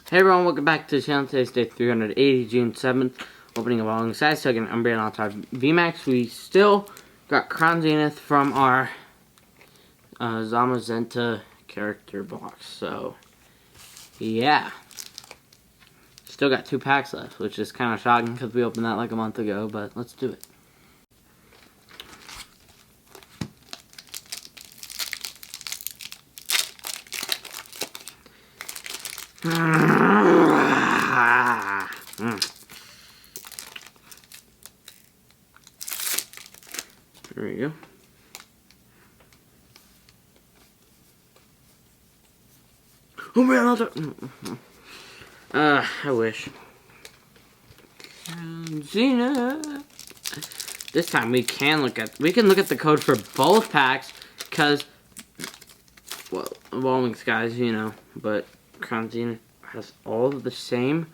Hey everyone, welcome back to the channel. Today's day 380, June 7th. Opening of alongside, so again, Umbreon All-Star VMAX. We still got Crown Zenith from our Zamazenta character box. So, yeah. Still got 2 packs left, which is kind of shocking because we opened that like a month ago, but let's do it. There we go. Oh man, I wish. Xena. This time we can look at the code for both packs, because, well, Evolving Skies, you know, but Crown Zenith has all of the same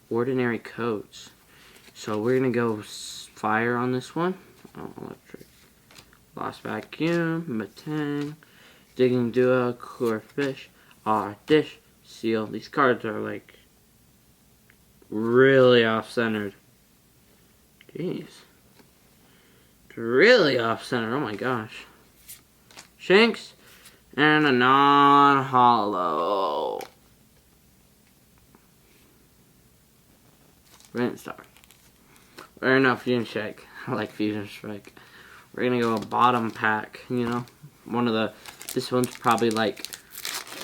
ordinary codes. So we're gonna go fire on this one. Oh, electric. Lost Vacuum, Matang, Digging Duo, Core Fish, Dish, Seal. These cards are like really off-centered. Jeez. It's really off-centered. Oh my gosh. Shanks, and a non-hollow. Brilliant Star. Or no, Fusion Strike. I like Fusion Strike. We're gonna go a bottom pack, you know? This one's probably like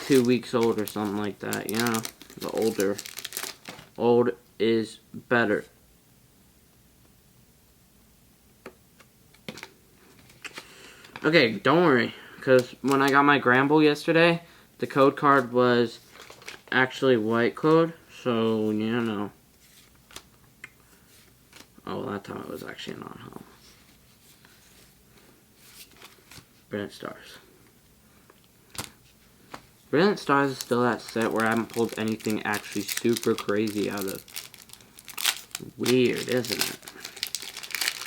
2 weeks old or something like that, you know? The older. Old is better. Okay, don't worry, because when I got my Gramble yesterday, the code card was actually white code, so, you know. Oh, that time it was actually not home. Brilliant Stars. Brilliant Stars is still that set where I haven't pulled anything actually super crazy out of. Weird, isn't it?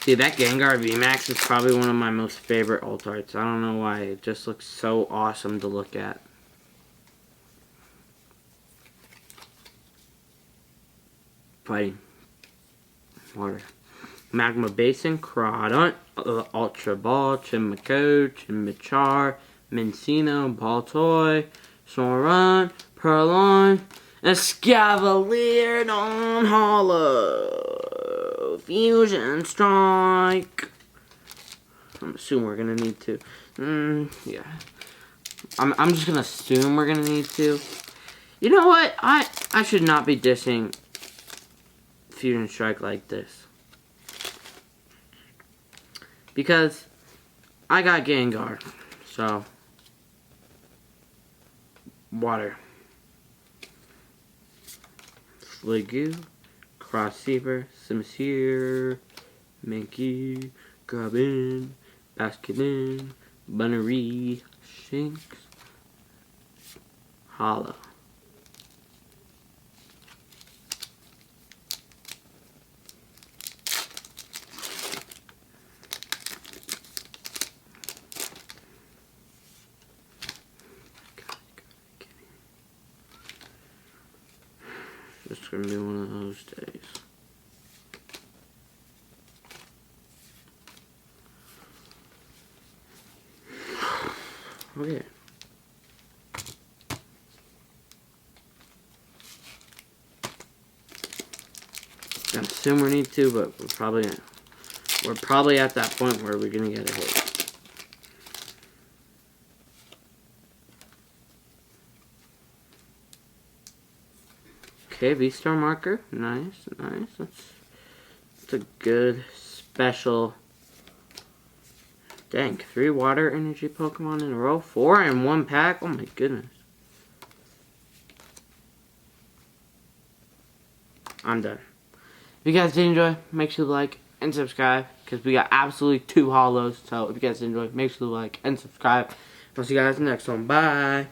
See, that Gengar VMAX is probably one of my most favorite alt arts. I don't know why. It just looks so awesome to look at. Fighting. Water. Magma Basin, Crawdaunt, Ultra Ball, Chinmako, Chimachar, Mincino, Baltoy, Snorunt, Purloin, Escavalier, non-hollow, Fusion Strike. I'm assuming we're gonna need to. Yeah. I'm just gonna assume we're gonna need to. You know what? I should not be dissing Fusion Strike like this. Because I got Gengar, so water. Sliggoo, Crossseeper, Simisear, Mankey, Grubbin, Basculin, Bunnery, Shinx, Hollow. It's gonna be one of those days. Okay. I assume we need to, but we're probably at that point where we're gonna get a hit. Okay, V-Star marker. Nice, nice. That's a good special. Dang, 3 water energy Pokemon in a row. 4 in 1 pack. Oh my goodness. I'm done. If you guys did enjoy, make sure to like and subscribe, because we got absolutely 2 hollows. So if you guys did enjoy, make sure to like and subscribe. I'll see you guys in the next one. Bye.